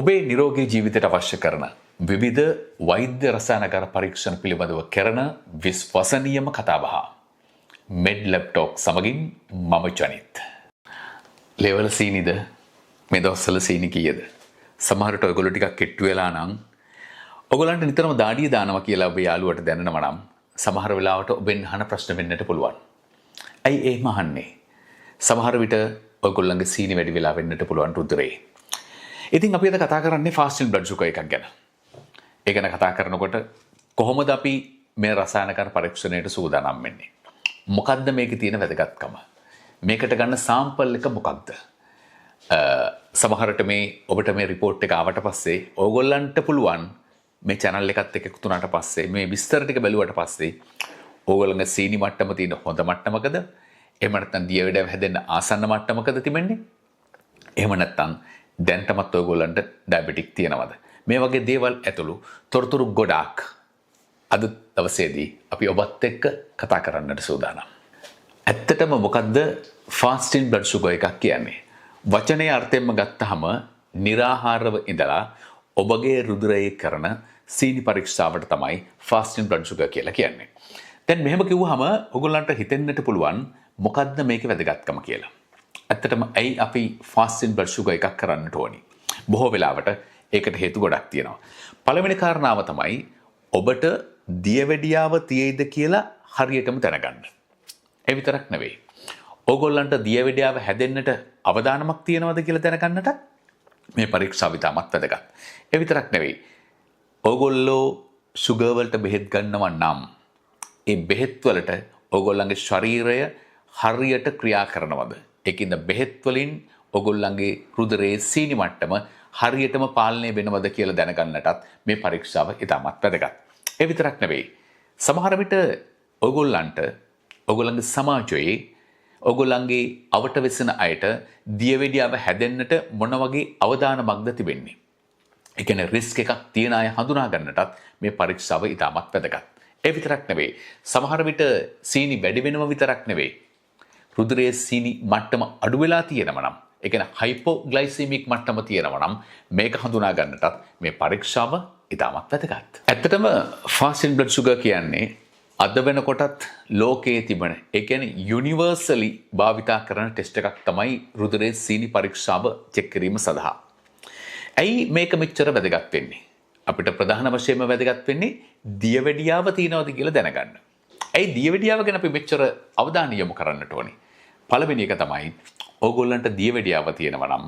ඔබේ නිරෝගී ජීවිතයට අවශ්‍ය කරන විවිධ වෛද්‍ය රසායනකාර පරීක්ෂණ පිළිබඳව කරන විශ්වසනීයම කතාබහ මෙඩ් ලැබ් ටොක් සමගින් මම ජනිත්. ලෙවල් සීනිද මේ දවස්වල සීනි කීයද? සමහරට ඔයගොල්ලෝ ටිකක් කෙට්ටු වෙලා නම් ඔයගොල්ලන්ට නිතරම දාඩිය දානවා කියලා ඔබේ යාළුවට දැනෙනවා නම් සමහර වෙලාවට ඔබෙන් අහන ප්‍රශ්න වෙන්නට පුළුවන්. ඇයි එහෙම අහන්නේ? සමහර විට ඔයගොල්ලන්ගේ සීනි වැඩි වෙලා වෙන්නට පුළුවන් රුධිරේ. ඉතින් අපි අද කතා කරන්නේ ෆාස්ටින් බ්ලඩ් ෂුගර් එකක් ගැන. ඒ ගැන කතා කරනකොට කොහොමද අපි මේ රසායනකාර පරීක්ෂණයට සූදානම් වෙන්නේ? මොකද්ද මේකේ තියෙන වැදගත්කම? මේකට ගන්න සාම්පල් එක මොකක්ද? සමහරට මේ ඔබට මේ රිපෝට් එක ආවට පස්සේ ඕගොල්ලන්ට පුළුවන් මේ channel එකත් එක්ක එකතු වුණාට පස්සේ මේ විස්තර ටික බැලුවට පස්සේ ඕගොල්ලන්ගේ සීනි මට්ටම තියෙන හොඳ මට්ටමකද? එහෙම නැත්නම් දියවැඩ හැදෙන්න ආසන්න මට්ටමකද තිබෙන්නේ? එහෙම නැත්නම් දැන්ටමත් ඔයගොල්ලන්ට ඩයබටික් තියෙනවද? මේ වගේ දේවල් ඇතුළු තොරතුරු ගොඩාක් අද දවසේදී අපි ඔබත් එක්ක කතා කරන්නට සූදානම්. ඇත්තටම මොකද්ද ෆාස්ටින් බ්ලඩ් ෂුගර් එකක් කියන්නේ? වචනේ අර්ථයෙන්ම ගත්තහම निराहारව ඉඳලා ඔබගේ රුධිරයේ කරන සීනි පරීක්ෂාවට තමයි ෆාස්ටින් බ්ලඩ් ෂුගර් කියලා කියන්නේ. දැන් මෙහෙම කිව්වහම ඔයගොල්ලන්ට හිතෙන්නට පුළුවන් මොකද්ද මේකේ වැදගත්කම කියලා. ඇත්තටම ඇයි අපි ෆාස්ටින් බ්ලඩ් ෂුගර් එකක් කරන්නට ඕනි? බොහෝ වෙලාවට ඒකට හේතු ගොඩක් තියෙනවා. පළවෙනි කාරණාව තමයි ඔබට දියවැඩියාව තියෙයිද කියලා හරියටම දැනගන්න. ඒ විතරක් නෙවෙයි. ඕගොල්ලන්ට දියවැඩියාව හැදෙන්නට අවදානමක් තියෙනවද කියලා දැනගන්නට මේ පරීක්ෂාව ඉතාමත් වැදගත්. ඒ විතරක් නෙවෙයි. ඕගොල්ලෝ ෂුගර් වලට බෙහෙත් ගන්නවා නම් ඒ බෙහෙත් වලට ඕගොල්ලන්ගේ ශරීරය හරියට ක්‍රියා කරනවද? ඒකින්ද බෙහෙත් වලින් ඔයගොල්ලන්ගේ රුධිරයේ සීනි මට්ටම හරියටම පාලනය වෙනවද කියලා දැනගන්නටත් මේ පරීක්ෂාව ඉතාමත් වැදගත්. ඒ විතරක් නෙවෙයි. සමහර විට ඔයගොල්ලන්ට ඔයගොල්ලන්ගේ සමාජයේ ඔයගොල්ලන්ගේ අවට වෙසෙන අයට දියවැඩියාව හැදෙන්නට මොන වගේ අවදානමක්ද තිබෙන්නේ? ඒ කියන්නේ රිස්ක් එකක් තියන අය හඳුනා ගන්නටත් මේ පරීක්ෂාව ඉතාමත් වැදගත්. ඒ විතරක් නෙවෙයි. සමහර විට සීනි වැඩි වෙනව විතරක් නෙවෙයි. රුධිරයේ සීනි මට්ටම අඩු වෙලා තියෙනවා නම්, ඒ කියන්නේ හයිපෝග්ලයිසෙමික් මට්ටම තියෙනවා නම් මේක හඳුනා ගන්නටත් මේ පරීක්ෂාව ඉතාමත් වැදගත්. ඇත්තටම ෆාස්ටින් බ්ලඩ් ෂුගර් කියන්නේ අද වෙනකොටත් ලෝකයේ තිබෙන, ඒ කියන්නේ යුනිවර්සලි භාවිතා කරන ටෙස්ට් එකක් තමයි රුධිරයේ සීනි පරීක්ෂාව චෙක් කිරීම සඳහා. ඇයි මේක මෙච්චර වැදගත් වෙන්නේ? අපිට ප්‍රධාන වශයෙන්ම වැදගත් වෙන්නේ දියවැඩියාව තියෙනවද කියලා දැනගන්න. ඇයි දියවැඩියාව ගැන අපි මෙච්චර අවධානය යොමු කරන්නට ඕනේ? පළවෙනි එක තමයි ඕගොල්ලන්ට දියවැඩියාව තියෙනවා නම්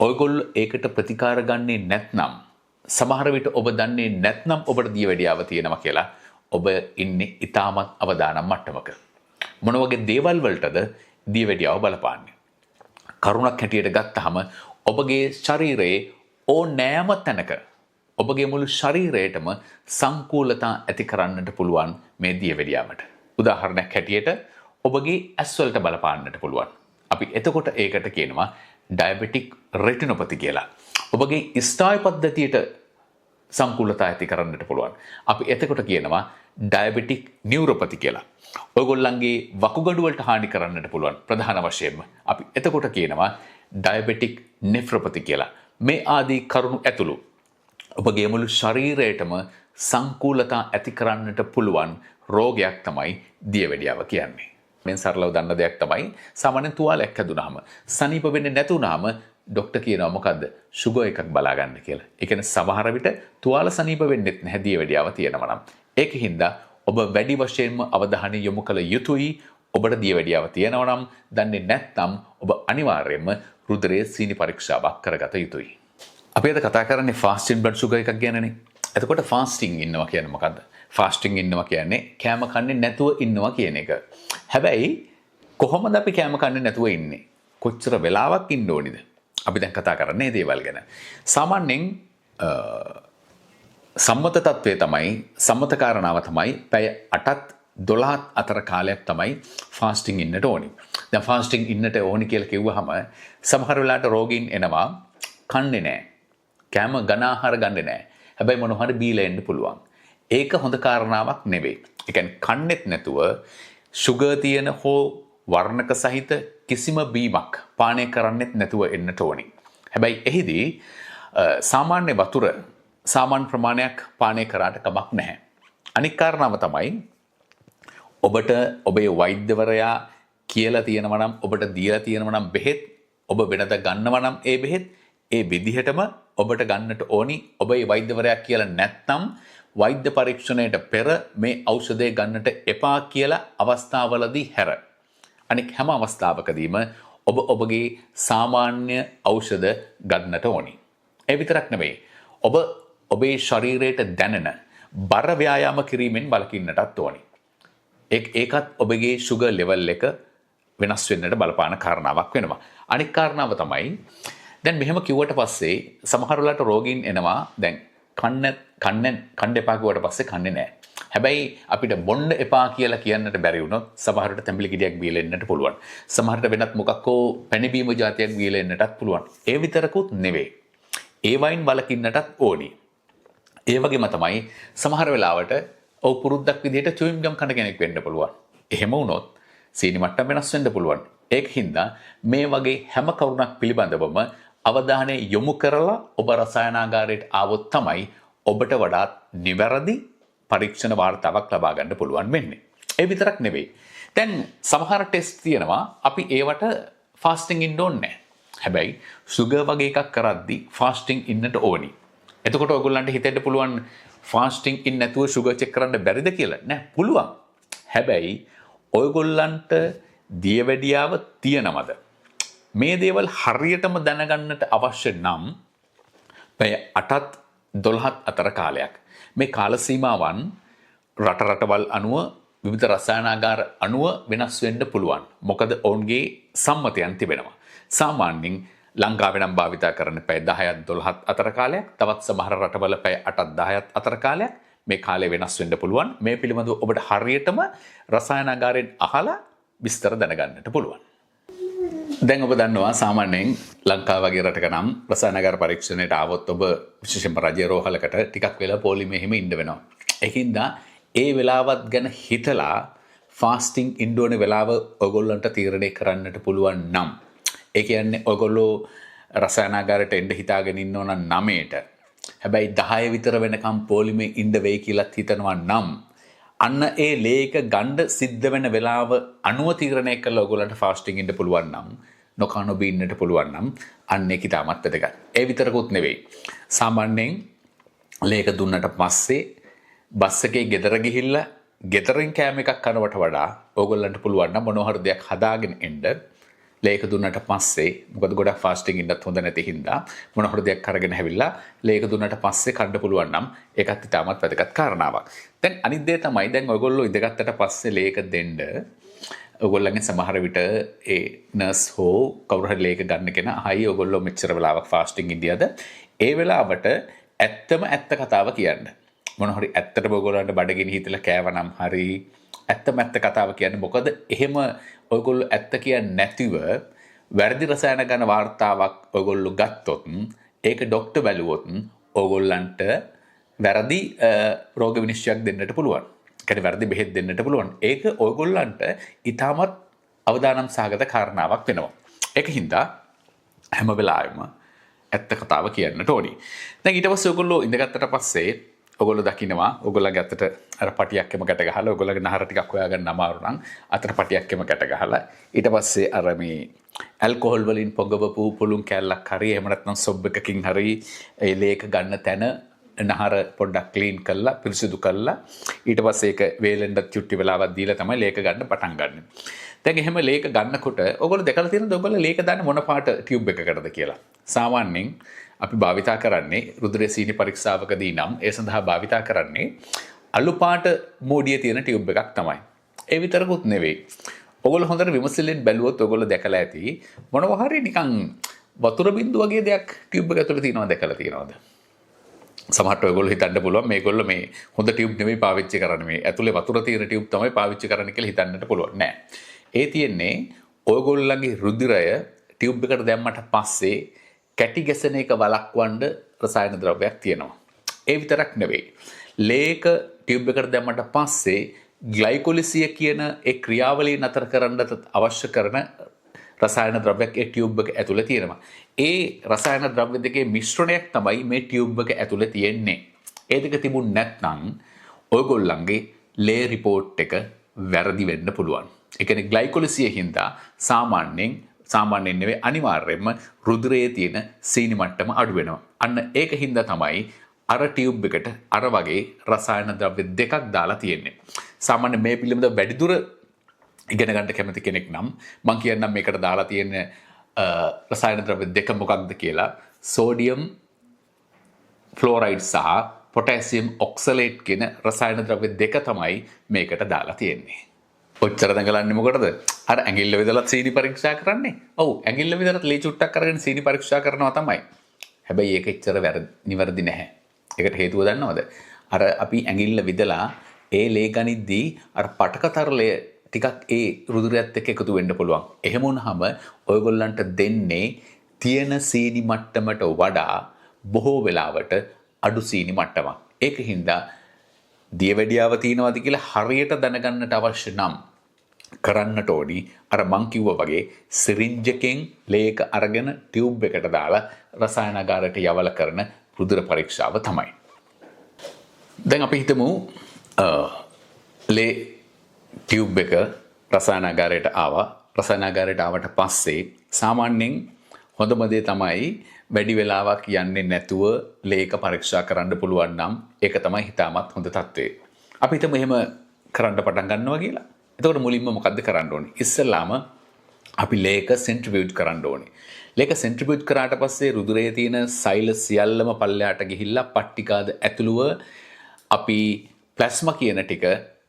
ඕගොල්ලෝ ඒකට ප්‍රතිකාර ගන්නේ නැත්නම්, සමහර විට ඔබ දන්නේ නැත්නම් ඔබට දියවැඩියාව තියෙනවා කියලා ඔබ ඉන්නේ ඉතාමත් අවදානම් මට්ටමක. මොන වගේ දේවල් වලටද දියවැඩියාව බලපාන්නේ? කරුණක් හැටියට ගත්තහම ඔබගේ ශරීරයේ ඕනෑම තැනක ඔබගේ මුළු ශරීරයටම සංකූලතා ඇති කරන්නට පුළුවන් මේ දියවැඩියාවට. උදාහරණයක් හැටියට ඔබගේ ඇස් වලට බලපාන්නට පුළුවන්. අපි එතකොට ඒකට කියනවා ඩයබටික් රෙටිනොපති කියලා. ඔබගේ ස්නායු පද්ධතියට සංකූලතා ඇති කරන්නට පුළුවන්. අපි එතකොට කියනවා ඩයබටික් නියුරොපති කියලා. ඔයගොල්ලන්ගේ වකුගඩු වලට හානි කරන්නට පුළුවන් ප්‍රධාන වශයෙන්ම. අපි එතකොට කියනවා ඩයබටික් නෙෆ්‍රොපති කියලා. මේ ආදී කරුණු ඇතුළු ඔබගේ මුළු ශරීරයටම සංකූලතා ඇති කරන්නට පුළුවන් රෝගයක් තමයි දියවැඩියාව කියන්නේ. මෙන් සරලව දන්න දෙයක් තමයි සාමාන්‍යයෙන් තුවාලයක් හැදුනහම සනීප වෙන්නේ නැතුණාම ડોක්ටර් කියනවා මොකද්ද? ෂුගර් එකක් බලා ගන්න කියලා. ඒ කියන්නේ සමහර විට තුවාල සනීප වෙන්නේ නැහැ දියවැඩියාව තියෙනවා නම්. ඒකින්ද ඔබ වැඩි වශයෙන්ම අවධානය යොමු කළ යුතුයි. ඔබට දියවැඩියාව තියෙනවා නම් දන්නේ නැත්නම් ඔබ අනිවාර්යයෙන්ම රුධිරයේ සීනි පරීක්ෂාවක් කරගත යුතුයි. අපි අද කතා කරන්නේ ෆාස්ටින් බ්ලඩ් ෂුගර් එකක් ගැනනේ. එතකොට ෆාස්ටිං ඉන්නවා කියන්නේ මොකද්ද? ෆාස්ටිං ඉන්නවා කියන්නේ කෑම කන්නේ නැතුව ඉන්නවා කියන එක. හැබැයි කොහොමද අපි කෑම කන්නේ නැතුව ඉන්නේ? කොච්චර වෙලාවක් ඉන්න ඕනිද? අපි දැන් කතා කරන්නේ මේ දේවල් ගැන. සාමාන්‍යයෙන් සම්මත තත්වයේ තමයි, සම්මත කාරණාව තමයි පැය 8ත් 12ත් අතර කාලයක් තමයි ෆාස්ටිං ඉන්නට ඕනි. දැන් ෆාස්ටිං ඉන්නට ඕනි කියලා කිව්වහම සමහර වෙලාවට රෝගීන් එනවා කන්නේ නැහැ. කෑම ඝන ආහාර ගන්නේ නැහැ. හැබැයි මොනවා හරි බීලා එන්න පුළුවන්. ඒක හොඳ කාරණාවක් නෙවෙයි. ඒ කියන්නේ කන්නේත් නැතුව ෂුගර් තියෙන හෝ වර්ණක සහිත කිසිම බීමක් පානය කරන්නෙත් නැතුව එන්නට ඕනි. හැබැයි එහිදී සාමාන්‍ය වතුර සාමාන්‍ය ප්‍රමාණයක් පානය කරාට කමක් නැහැ. අනික් කාරණාව තමයි ඔබට ඔබේ වෛද්‍යවරයා කියලා තියෙනවා නම් ඔබට දීලා තියෙනවා නම් බෙහෙත් ඔබ වෙනද ගන්නවා නම් ඒ බෙහෙත් ඒ විදිහටම ඔබට ගන්නට ඕනි. ඔබේ වෛද්‍යවරයා කියලා නැත්නම් වෛද්‍ය පරීක්ෂණයට පෙර මේ ඖෂධය ගන්නට එපා කියලා අවස්ථාවලදී හැර අනික හැම අවස්ථාවකදීම ඔබ ඔබගේ සාමාන්‍ය ඖෂධ ගන්නට ඕනි. ඒ විතරක් නෙවෙයි. ඔබ ඔබේ ශරීරයට දැනෙන බර ව්‍යායාම කිරීමෙන් වළකින්නටත් ඕනි. ඒකත් ඔබගේ ෂුගර් ලෙවල් එක වෙනස් වෙන්නට බලපාන කාරණාවක් වෙනවා. අනික් කාරණාව තමයි දැන් මෙහෙම කිව්වට පස්සේ සමහර වෙලාවට රෝගීන් එනවා දැන් කන්න එපා කිව්වට පස්සේ කන්නේ නැහැ. හැබැයි අපිට බොන්න එපා කියලා කියන්නට බැරි වුණොත් සමහරට තැඹිලි ගෙඩියක් බීලා එන්නට පුළුවන්. සමහරට වෙනත් මොකක් හෝ පැණි බීම જાතියක් බීලා එන්නටත් පුළුවන්. ඒ විතරකුත් නෙවෙයි. ඒ වයින් වළකින්නටත් ඕනි. ඒ වගේම තමයි සමහර වෙලාවට ඔව් පුරුද්දක් විදිහට චුයින් ගම් කන කෙනෙක් වෙන්න පුළුවන්. එහෙම වුණොත් සීනි මට්ටම වෙනස් වෙන්න පුළුවන්. ඒකින්ද මේ වගේ හැම කරුණක් පිළිබඳවම අවධානය යොමු කරලා ඔබ රසායනාගාරයට ආවොත් තමයි ඔබට වඩාත් නිවැරදි පරීක්ෂණ වාර්තාවක් ලබා ගන්න පුළුවන් වෙන්නේ. ඒ විතරක් නෙවෙයි. දැන් සමහර ටෙස්ට් තියෙනවා අපි ඒවට ෆාස්ටිං ඉන්න ඕනේ නැහැ. හැබැයි සුගර් වගේ එකක් කරද්දී ෆාස්ටිං ඉන්නට ඕනි. එතකොට ඔයගොල්ලන්ට හිතෙන්න පුළුවන් ෆාස්ටිං ඉන්න නැතුව සුගර් චෙක් කරන්න බැරිද කියලා. නෑ පුළුවන්. හැබැයි ඔයගොල්ලන්ට දියවැඩියාව තියනවද? මේ දේවල් හරියටම දැනගන්නට අවශ්‍ය නම් පැය 8ත් 12ත් අතර කාලයක්. මේ කාල සීමාවන් රටවල් අනුව විවිධ රසායනාගාර අනුව වෙනස් වෙන්න පුළුවන්. මොකද ඔවුන්ගේ සම්මතයන් තිබෙනවා. සාමාන්‍යයෙන් ලංකාවේ නම් භාවිතා කරන පැය 10ත් 12ත් අතර කාලයක්, තවත් සමහර රටවල පැය 8ත් 10ත් අතර කාලයක්. මේ කාලය වෙනස් වෙන්න පුළුවන්. මේ පිළිබඳව ඔබට හරියටම රසායනාගාරයෙන් අහලා විස්තර දැනගන්නට පුළුවන්. දැන් ඔබ දන්නවා සාමාන්‍යයෙන් ලංකාව වගේ රටක නම් රසායනාගාර පරීක්ෂණයට ආවොත් ඔබ විශේෂයෙන්ම රජයේ රෝහලකට ටිකක් වෙලා පොලිමේ හිම ඉන්න වෙනවා. ඒකින්ද ඒ වෙලාවත් ගැන හිතලා ෆාස්ටිං ඉන්න ඕනේ වෙලාව ඔයගොල්ලන්ට තීරණය කරන්නට පුළුවන් නම් ඒ කියන්නේ ඔයගොල්ලෝ රසායනාගාරයට එන්න හිතාගෙන ඉන්න ඕන 9ට. හැබැයි 10 විතර වෙනකම් පොලිමේ ඉන්න වෙයි කියලාත් හිතනවා නම් අන්න ඒ ලේක ගණ්ඩ සිද්ධ වෙන වෙලාව අනුව තීරණය කළා ඔයගොල්ලන්ට ෆාස්ටිං ඉන්න පුළුවන් නම් නොකා නොබී ඉන්නට පුළුවන් නම් අන්න ඒක ඉතාමත් වැදගත්. ඒ විතරකුත් නෙවෙයි. සාමාන්‍යයෙන් ලේක දුන්නට පස්සේ බස් එකේ ගෙදර ගිහිල්ලා ගෙදරින් කෑම එකක් කනවට වඩා ඔයගොල්ලන්ට පුළුවන් නම් මොනවා හරි දෙයක් හදාගෙන එන්න ලේක දුන්නට පස්සේ මොකද ගොඩක් ෆාස්ටිං ඉන්නත් හොඳ නැති හින්දා මොනවා හරි දෙයක් අරගෙන හැවිල්ලා ලේක දුන්නට පස්සේ කන්න පුළුවන් නම් ඒකත් ඉතාමත් වැදගත් කාරණාවක්. දැන් අනිත් දේ තමයි දැන් ඔයගොල්ලෝ ඉඳගත්තට පස්සේ ලේක දෙන්න ඔයගොල්ලන්ගේ සමහර විට ඒ නර්ස් හෝ කවුරු හරි ලේක ගන්න කෙනා අහයි ඔයගොල්ලෝ මෙච්චර වෙලාවක් ෆාස්ටිං ඉඳියද ඒ වෙලාවට ඇත්ත කතාව කියන්න. මොන හරි ඇත්තටම ඔයගොල්ලන්ට බඩගිනි හිතලා කෑවනම් හරි ඇත්ත කතාව කියන්නේ. මොකද එහෙම ඔයගොල්ලෝ ඇත්ත කියන්නේ නැතිව වැරදි රසායන ගන්න වාර්තාවක් ඔයගොල්ලෝ ගත්තොත් ඒක ડોක්ටර් බැලුවොත් ඔයගොල්ලන්ට වැරදි රෝග විනිශ්චයක් දෙන්නට පුළුවන්. ඒකට වැරදි බෙහෙත් දෙන්නට පුළුවන්. ඒක ඔයගොල්ලන්ට ඊටමත් අවදානම් සහගත කාරණාවක් වෙනවා. ඒකින්ද හැම වෙලාවෙම ඇත්ත කතාව කියන්නට ඕනි. දැන් ඊට පස්සේ ඔයගොල්ලෝ ඉඳගත්තට පස්සේ ඔයගොල්ලෝ දකින්නවා ඔයගොල්ලන්ගේ අතට අර පටියක් එම ගැට ගහලා ඔයගොල්ලන්ගේ නහර ටිකක් හොයාගන්න අමාරු නම් අතට පටියක් එම ගැට ගහලා ඊට පස්සේ අර මේ ඇල්කොහොල් වලින් පොඟවපු පුළුන් කෑල්ලක් හරි එහෙම නැත්නම් සොබ් එකකින් හරි ඒ ලේක ගන්න තැන නහර පොඩ්ඩක් ක්ලීන් කරලා පිරිසිදු කරලා ඊට පස්සේ ඒක වේලෙන්ඩ චුට්ටි වෙලාවක් දීලා තමයි ලේක ගන්න පටන් ගන්න. දැන් එහෙම ලේක ගන්නකොට ඔයගොල්ලෝ දැකලා තියෙනවද ඔයගොල්ලෝ ලේක දාන්නේ මොන පාට ටියුබ් එකකටද කියලා? සාමාන්‍යයෙන් අපි භාවිතා කරන්නේ රුධිර සීනි පරීක්ෂාවකදී නම් ඒ සඳහා භාවිතා කරන්නේ අලු පාට මෝඩිය තියෙන ටියුබ් එකක් තමයි. ඒ විතරකුත් නෙවෙයි. ඔයගොල්ලෝ හොඳට විමසිල්ලෙන් බැලුවොත් ඔයගොල්ලෝ දැකලා ඇති මොනවා හරි නිකන් වතුර බින්දු වගේ දෙයක් ටියුබ් එක ඇතුලේ තියෙනවා දැකලා තියෙනවද? සමහරට ඔයගොල්ලෝ හිතන්න පුළුවන් මේගොල්ලෝ මේ හොඳ ටියුබ් නෙමෙයි පාවිච්චි කරන්නේ මේ ඇතුලේ වතුර තියෙන ටියුබ් තමයි පාවිච්චි කරන්න කියලා හිතන්නට පුළුවන්. නෑ. ඒ තියෙන්නේ ඔයගොල්ලන්ගේ රුධිරය ටියුබ් එකට දැම්මට පස්සේ කැටි ගැසෙන එක වළක්වන්න රසායන ද්‍රව්‍යයක් තියෙනවා. ඒ විතරක් නෙවෙයි. ලේක ටියුබ් එකට දැම්මට පස්සේ ග්ලයිකොලිසිය කියන ඒ ක්‍රියාවලිය නතර කරන්නට අවශ්‍ය කරන රසායන ද්‍රව්‍යයක් ඒ ටියුබ් එක ඇතුලේ තියෙනවා. ඒ රසායන ද්‍රව්‍ය දෙකේ මිශ්‍රණයක් තමයි මේ ටියුබ් එක ඇතුලේ තියෙන්නේ. ඒ දෙක තිබුණ නැත්නම් ඔයගොල්ලන්ගේ ලේ රිපෝට් එක වැරදි වෙන්න පුළුවන්. ඒ කියන්නේ ග්ලයිකොලිසිය හින්දා සාමාන්‍යයෙන් නෙවෙයි අනිවාර්යයෙන්ම රුධිරයේ තියෙන සීනි මට්ටම අඩු වෙනවා. අන්න ඒක හින්දා තමයි අර ටියුබ් එකට අර වගේ රසායන ද්‍රව්‍ය දෙකක් දාලා තියෙන්නේ. සාමාන්‍ය මේ පිළිබඳව වැඩිදුර ඉගෙන ගන්න කැමති කෙනෙක් නම් මම කියන්නම් මේකට දාලා තියෙන රසායන ද්‍රව්‍ය දෙක මොකක්ද කියලා. සෝඩියම් ෆ්ලෝරයිඩ් සහ පොටෑසියම් ඔක්සලේට් කියන රසායන ද්‍රව්‍ය දෙක තමයි මේකට දාලා තියෙන්නේ. ඔච්චර දඟලන්නේ මොකටද? අර ඇඟිල්ල විදලා සීනි පරීක්ෂා කරන්නේ. ඔව් ඇඟිල්ල විදලා ලේ චුට්ටක් අරගෙන සීනි පරීක්ෂා කරනවා තමයි. හැබැයි ඒක එච්චර නිවැරදි නැහැ. ඒකට හේතුව දන්නවද? අර අපි ඇඟිල්ල විදලා ඒ ලේ ගනිද්දී අර පටකතරලය ටිකක් ඒ රුධිරයත් එක්ක එකතු වෙන්න පුළුවන්. එහෙම වුණාම ඔයගොල්ලන්ට දෙන්නේ තියෙන සීනි මට්ටමට වඩා බොහෝ වෙලාවට අඩු සීනි මට්ටමක්. ඒක හින්දා දියවැඩියාව තියෙනවද කියලා හරියට දැනගන්නට අවශ්‍ය නම් කරන්නට ඕනි අර මං කිව්වා වගේ සිරින්ජ් එකෙන් ලේක අරගෙන ටියුබ් එකට දාලා රසායනාගාරයට යවලා කරන රුධිර පරීක්ෂාව තමයි. දැන් අපි හිතමු ලේ ටියුබ් එක රසායනාගාරයට ආවා. රසායනාගාරයට ආවට පස්සේ සාමාන්‍යයෙන් හොඳම දේ තමයි වැඩි වෙලාවක් යන්නේ නැතුව ලේක පරීක්ෂා කරන්න පුළුවන් නම් ඒක තමයි හිතාමත් හොඳ තත්ත්වය. අපි හිතමු එහෙම කරන්න පටන් ගන්නවා කියලා. එතකොට මුලින්ම මොකද්ද කරන්න ඕනේ? ඉස්සෙල්ලාම අපි ලේක සෙන්ට්‍රිෆියුජ් කරන්න ඕනේ. ලේක සෙන්ට්‍රිෆියුජ් කරාට පස්සේ රුධිරයේ තියෙන සෛල සියල්ලම පල්ලෙහාට ගිහිල්ලා පට්ටිකාද ඇතුළුව අපි ප්ලාස්මා කියන ටික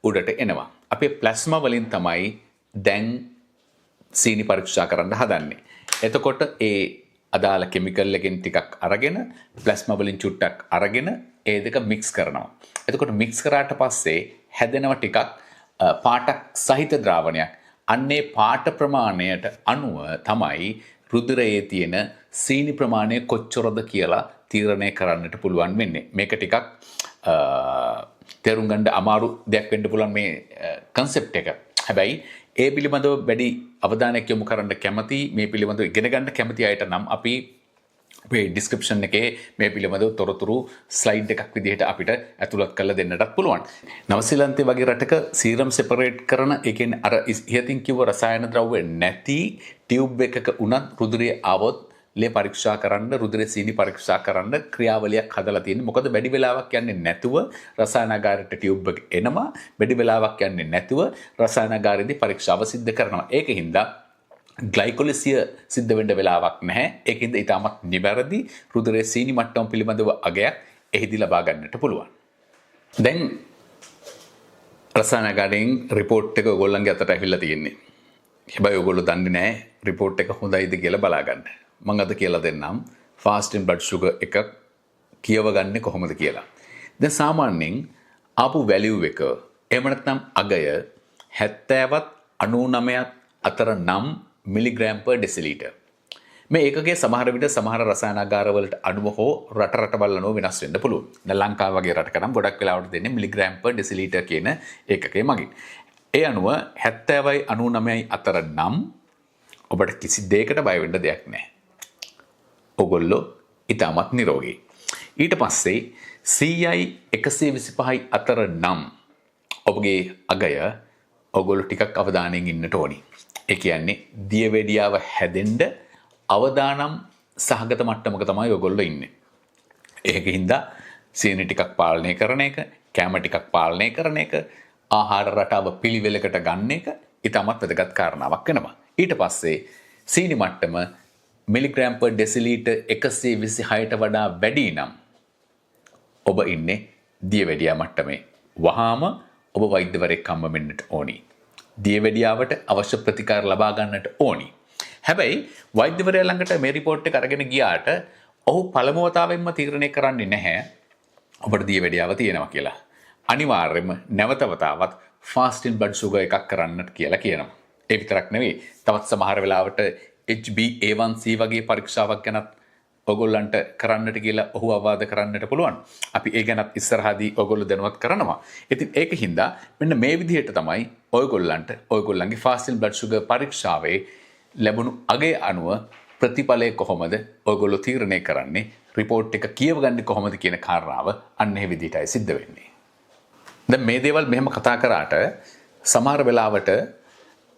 උඩට එනවා. අපි ප්ලාස්මා වලින් තමයි දැන් සීනි පරීක්ෂා කරන්න හදන්නේ. එතකොට ඒ අදාළ කෙමිකල් එකෙන් ටිකක් අරගෙන ප්ලාස්මා වලින් චුට්ටක් අරගෙන ඒ දෙක මික්ස් කරනවා. එතකොට මික්ස් කරාට පස්සේ හැදෙනවා ටිකක් පාටක් සහිත ද්‍රාවණයක්. අන්නේ පාට ප්‍රමාණයට අනුව තමයි රුධිරයේ තියෙන සීනි ප්‍රමාණය කොච්චරද කියලා තීරණය කරන්නට පුළුවන් වෙන්නේ. මේක ටිකක් තේරුම් ගන්න අමාරු දෙයක් වෙන්න පුළුවන් මේ concept එක. හැබැයි ඒ පිළිබඳව වැඩි අවධානයක් යොමු කරන්න කැමති, මේ පිළිබඳව ඉගෙන ගන්න කැමති අයට නම් අපි මේ description එකේ මේ පිළිබඳව තොරතුරු slide එකක් විදිහට අපිට ඇතුළත් කරලා දෙන්නටත් පුළුවන්. නවසීලන්තේ වගේ රටක සීරම් සෙපරේට් කරන, ඒ කියන්නේ අර ඉහතින් කිව්ව රසායන ද්‍රව්‍ය නැති ටියුබ් එකක උනත් රුධිරයේ આવොත් ලේ පරීක්ෂා කරන්න, රුධිර සීනි පරීක්ෂා කරන්න ක්‍රියාවලියක් හදලා තියෙන්නේ. මොකද වැඩි වෙලාවක් යන්නේ නැතුව රසායනාගාරයට ටියුබ් එක එනවා. වැඩි වෙලාවක් යන්නේ නැතුව රසායනාගාරයේදී පරීක්ෂාව සිද්ධ කරනවා. ඒකින්ද ග්ලයිකොලිසිය සිද්ධ වෙන්න වෙලාවක් නැහැ. ඒකින්ද ඊටමත් නිවැරදි රුධිරයේ සීනි මට්ටම පිළිබඳව අගයක් එහිදී ලබා ගන්නට පුළුවන්. දැන් රසායනාගාරයෙන් රිපෝට් එක ඔයගොල්ලන්ගේ අතට ඇවිල්ලා තියෙන්නේ. හැබැයි ඔයගොල්ලෝ දන්නේ නැහැ රිපෝට් එක හොඳයිද කියලා බලා ගන්න. මම අද කියලා දෙන්නම් fasting blood sugar එක කියවගන්නේ කොහොමද කියලා. දැන් සාමාන්‍යයෙන් ආපු value එක එහෙම නැත්නම් අගය 70ත් 99ත් අතර නම් මිලිග්‍රෑම් per deciliter. මේ ඒකකයේ සමහර විට සමහර රසායනාගාරවලට අඩුම හෝ රටවල් අනුව වෙනස් වෙන්න පුළුවන්. දැන් ලංකාව වගේ රටක නම් ගොඩක් වෙලාවට දෙන්නේ මිලිග්‍රෑම් per deciliter කියන ඒකකයේ මගින්. ඒ අනුව 70යි 99යි අතර නම් ඔබට කිසි දෙයකට බය වෙන්න දෙයක් නැහැ. ඔගොල්ලෝ ඊටමත් නිරෝගී. ඊට පස්සේ 100යි 125යි අතර නම් ඔබගේ අගය ඔගොල්ලෝ ටිකක් අවධානයෙන් ඉන්නට ඕනි. ඒ කියන්නේ දියවැඩියාව හැදෙන්න අවදානම් සහගත මට්ටමක තමයි ඔයගොල්ලෝ ඉන්නේ. ඒකින්ද සීනි ටිකක් පාලනය කරන එක, කැම ටිකක් පාලනය කරන එක, ආහාර රටාව පිළිවෙලකට ගන්න එක ඊටමත් වැදගත් කාරණාවක් වෙනවා. ඊට පස්සේ සීනි මට්ටම මිලිග්‍රෑම් per deciliter 126ට වඩා වැඩි නම් ඔබ ඉන්නේ දියවැඩියා මට්ටමේ. වහාම ඔබ වෛද්‍යවරයෙක් හම්බ වෙන්නට ඕනි. දියවැඩියාවට අවශ්‍ය ප්‍රතිකාර ලබා ගන්නට ඕනි. හැබැයි වෛද්‍යවරයා ළඟට මේ රිපෝට් එක අරගෙන ගියාට ඔහු පළමු වතාවෙන්ම තීරණය කරන්නේ නැහැ ඔබට දියවැඩියාව තියෙනවා කියලා. අනිවාර්යයෙන්ම නැවත වතාවක් fasting blood sugar එකක් කරන්නට කියලා කියනවා. ඒ විතරක් නෙවෙයි, තවත් සමහර වෙලාවට HbA1c වගේ පරීක්ෂාවක් ගැනත් ඔයගොල්ලන්ට කරන්නට කියලා ඔහු අවවාද කරන්නට පුළුවන්. අපි ඒ ගැනත් ඉස්සරහදී ඔයගොල්ලෝ දැනුවත් කරනවා. ඉතින් ඒකින්ද මෙන්න මේ විදිහට තමයි ඔයගොල්ලන්ට ඔයගොල්ලන්ගේ fasting blood sugar පරීක්ෂාවේ ලැබුණු අගේ අනුව ප්‍රතිඵලය කොහොමද ඔයගොල්ලෝ තීරණය කරන්නේ රිපෝට් එක කියවගන්නේ කොහොමද කියන කාරණාව අන්න ඒ විදිහටයි සිද්ධ වෙන්නේ. දැන් මේ දේවල් මෙහෙම කතා කරාට සමහර වෙලාවට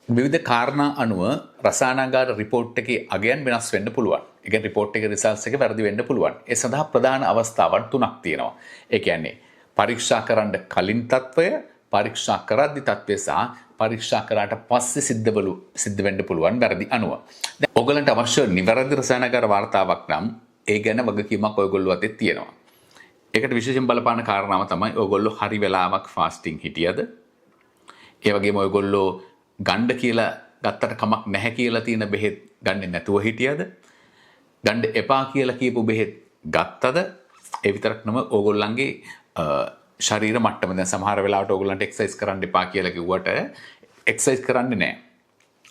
විවිධ කාරණා අනුව රසායනාගාර රිපෝට් එකේ අගයන් වෙනස් වෙන්න පුළුවන්. ඒ කියන්නේ රිපෝට් එකේ රිසල්ට්ස් එක වැරදි වෙන්න පුළුවන්. ඒ සඳහා ප්‍රධාන අවස්ථාවන් තුනක් තියෙනවා. ඒ කියන්නේ පරීක්ෂා කරන්න කලින් තත්වය, පරීක්ෂා කරද්දි තත්වය සහ පරීක්ෂා කරාට පස්සේ සිද්ධ වෙන්න පුළුවන් වැරදි අනුව. දැන් ඔයගලන්ට අවශ්‍ය නිවැරදි රසායනාගාර වාර්තාවක් නම් ඒ ගැන වගකීමක් ඔයගොල්ලෝ අතේ තියෙනවා. ඒකට විශේෂයෙන් බලපාන කාරණාව තමයි ඔයගොල්ලෝ හරි වෙලාවක් ෆාස්ටිං හිටියද? ඒ වගේම ඔයගොල්ලෝ ගන්න කියලා ගත්තට කමක් නැහැ කියලා තියෙන බෙහෙත් ගන්නේ නැතුව හිටියද? ගන්න එපා කියලා කියපු බෙහෙත් ගත්තද? ඒ විතරක් නෙමෙයි ඕගොල්ලන්ගේ ශරීර මට්ටම දැන් සමහර වෙලාවට ඕගොල්ලන්ට එක්සර්සයිස් කරන්න එපා කියලා කිව්වට එක්සර්සයිස් කරන්නේ නැහැ.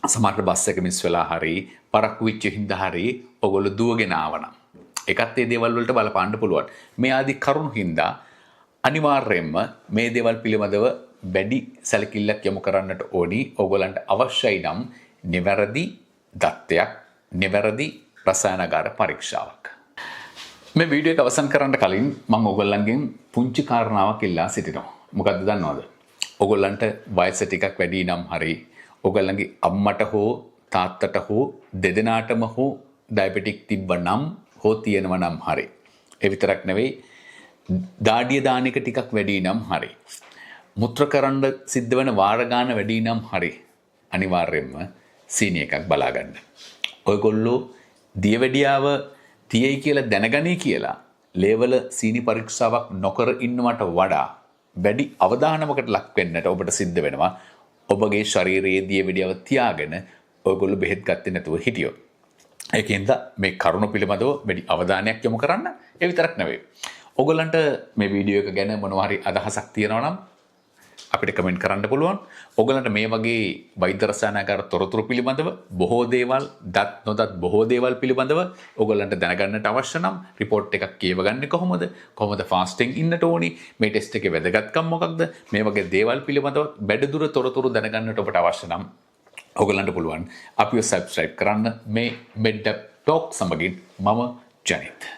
සමහරට බස් එක මිස් වෙලා හරි පරක්කු වෙච්ච හින්දා හරි ඕගොල්ලෝ දුවගෙන ආවනම් ඒකත් ඒ දේවල් වලට බලපාන්න පුළුවන්. මේ ආදි කරුණු හින්දා අනිවාර්යයෙන්ම මේ දේවල් පිළිබඳව වැඩි සැලකිල්ලක් යොමු කරන්නට ඕනි. ඕගොල්ලන්ට අවශ්‍යයි නම් නිවැරදි දත්තයක්, නිවැරදි රසායනාගාර පරීක්ෂාවක්. මේ වීඩියෝ එක අවසන් කරන්න කලින් මම ඕගොල්ලන්ගෙන් පුංචි කාරණාවක් ඉල්ලා සිටිනවා. මොකද්ද දන්නවද? ඕගොල්ලන්ට වයස ටිකක් වැඩි නම් හරි, ඕගොල්ලන්ගේ අම්මට හෝ තාත්තට හෝ දෙදෙනාටම හෝ ඩයබටික් තිබ්බනම් හෝ තියෙනවා නම් හරි. ඒ විතරක් නෙවෙයි දාඩිය දාන එක ටිකක් වැඩි නම් හරි. මුත්‍ර කරන්න සිද්ධ වෙන වාර ගාන වැඩි නම් හරි. අනිවාර්යයෙන්ම සීනි එකක් බලා ගන්න. ඔයගොල්ලෝ දියවැඩියාව තියයි කියලා දැනගනී කියලා ලේවල සීනි පරීක්ෂාවක් නොකර ඉන්නවට වඩා වැඩි අවධානමකට ලක් වෙන්නට ඔබට සිද්ධ වෙනවා. ඔබගේ ශරීරයේ දියවැඩියාව තියාගෙන ඔයගොල්ලෝ බෙහෙත් ගත්තේ නැතුව හිටියොත්. ඒකෙන්ද මේ කරුණ පිළිබඳව වැඩි අවධානයක් යොමු කරන්න. ඒ විතරක් නෙවෙයි. ඔයගොල්ලන්ට මේ වීඩියෝ එක ගැන මොනවා හරි අදහසක් තියෙනවා නම් අපිට කමෙන්ට් කරන්න පුළුවන්. ඔයගොල්ලන්ට මේ වගේ වෛද්‍ය රසායනාගාර තොරතුරු පිළිබඳව බොහෝ දේවල් දත් නොදත් බොහෝ දේවල් පිළිබඳව ඔයගොල්ලන්ට දැනගන්නට අවශ්‍ය නම් රිපෝට් එකක් කියවගන්නේ කොහොමද? කොහොමද ෆාස්ටිං ඉන්නට ඕනි? මේ ටෙස්ට් එකේ වැදගත්කම් මොකක්ද? මේ වගේ දේවල් පිළිබඳව බැඩදුර තොරතුරු දැනගන්නට ඔබට අවශ්‍ය නම් ඔයගොල්ලන්ට පුළුවන් අපිව සබ්ස්ක්‍රයිබ් කරන්න මේ මෙඩ් ටොක් සමගින් මම ජනිත්